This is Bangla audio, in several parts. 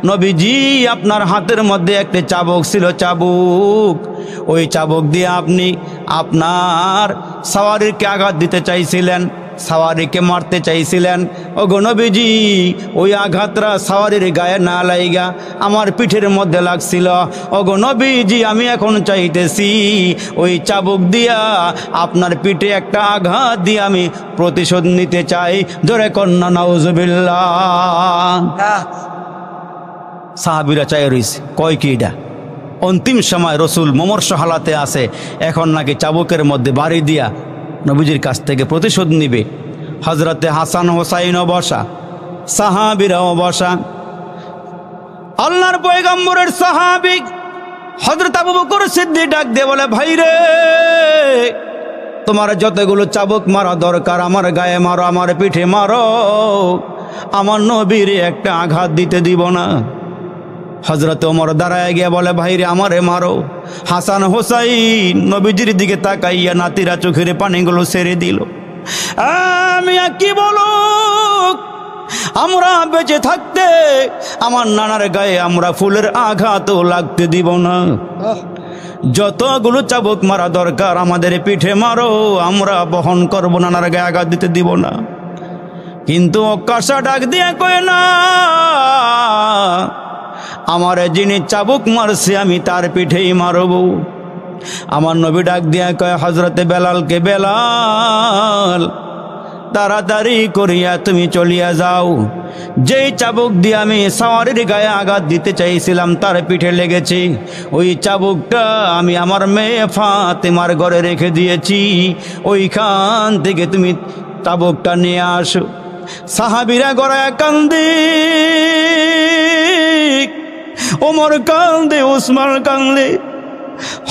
নবীজি আপনার হাতের মধ্যে একটা চাবুক ছিল, চাবুক, ওই চাবুক দিয়ে আপনি আপনার সওয়ারিকে আঘাত দিতে চাইছিলেন, সওয়ারিকে মারতে চাইছিলেন। ওগো নবীজি, ওই আঘাতটা সওয়ারির গায়ে না লাইগা আমার পিঠের মধ্যে লাগছিল। ওগো নবীজি, আমি এখন চাইতেছি ওই চাবুক দিয়া আপনার পিঠে একটা আঘাত দিয়ে আমি প্রতিশোধ নিতে চাই। জোরে কন্যা নাউজুবিল্লাহ। সাহাবীরা চাই রইছে, কয় কি এটা? অন্তিম সময় রসুল মমর্ষ হালাতে আছে, এখন নাকি চাবুকের মধ্যে বাড়ি দিয়া নবীজির কাছ থেকে প্রতিশোধ নিবে। হজরতে হাসান হোসাইনও বসা, সাহাবীরাও বসা। আল্লাহর পয়গম্বরের সাহাবী হযরত আবু বকর সিদ্দিক ডাক দিয়ে বলে, ভাই রে, তোমার যতগুলো চাবুক মারা দরকার আমার গায়ে মারো, আমার পিঠে মারো, আমার নবীর একটা আঘাত দিতে দিব না। হযরত ওমর দাঁড়ায় গিয়ে বলে, ভাই রে, আমারে মারো। হাসান হোসাইন নবীজির দিকে তাকাইয়া নাতিরা চোখের পানিগুলো ছেড়ে দিল। আমি কি বলো, আমরা বেঁচে থাকতে আমার নানার গায়ে আমরা ফুলের আঘাতও লাগতে দিব না। যতগুলো চাবুক মারা দরকার আমাদের পিঠে মারো, আমরা বহন করবো, নানার গায়ে আঘাত দিতে দিব না। কিন্তু অক্কাশা ডাক দিয়ে কয়, না, আমার যিনি চাবুক মারছে আমি তার পিঠেই মারব। আমার নবী ডাক দিয়া কয় হযরতে বেলালকে, বেলাল তাড়াতাড়ি করিয়া তুমি চলিয়া যাও, যেই চাবুক দিয়ে আমি সওয়ারির গায়ে আঘাত দিতে চাইছিলাম তার পিঠে লেগেছে, ওই চাবুকটা আমি আমার মেয়ে ফাতেমার ঘরে রেখে দিয়েছি, ওইখান থেকে তুমি চাবুকটা নিয়ে আসো। সাহাবীরা গড়ায় কান্দে, ওমর কান্দে, উসমান কান্দে,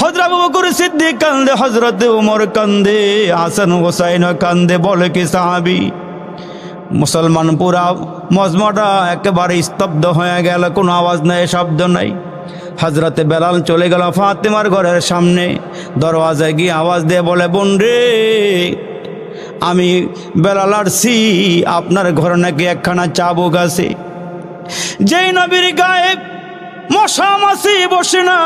হযরত আবু বকর সিদ্দিক কান্দে, হযরত ওমর কান্দে, হাসান হোসাইন কান্দে। বলে কি সাহাবী, মুসলমান পুরা মজমাটা একেবারে স্তব্ধ হয়ে গেল, কোনো আওয়াজ নাই, শব্দ নাই। হযরতে বেলাল চলে গেল ফাতেমার ঘরের সামনে, দরওয়াজায় গিয়ে আওয়াজ দিয়ে বলে, বোন রে, আমি বেলাল আসছি, আপনার ঘরে নাকি একখানা চাবুক আছে, যেই নবীর গায়ে মশা মাছি বসে না,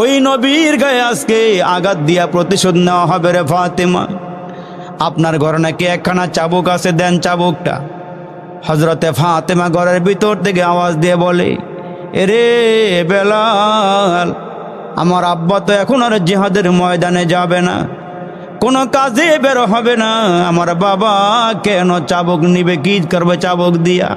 ওই নবীর গায়ে আজকে আঘাত দিয়া প্রতিশোধ নেওয়া হবে রে ফাতেমা। আপনার ঘরে নাকি একখানা চাবুক আছে, দেন চাবুকটা। হযরতে ফাতেমা ঘরের ভিতর থেকে আওয়াজ দিয়ে বলে, এরে বেলাল, আমার আব্বা তো এখন আর জিহাদের ময়দানে যাবে না, কোনো কাজে বের হবে না, আমার বাবা কেন চাবুক নিবে, কি করবে চাবুক দিয়া?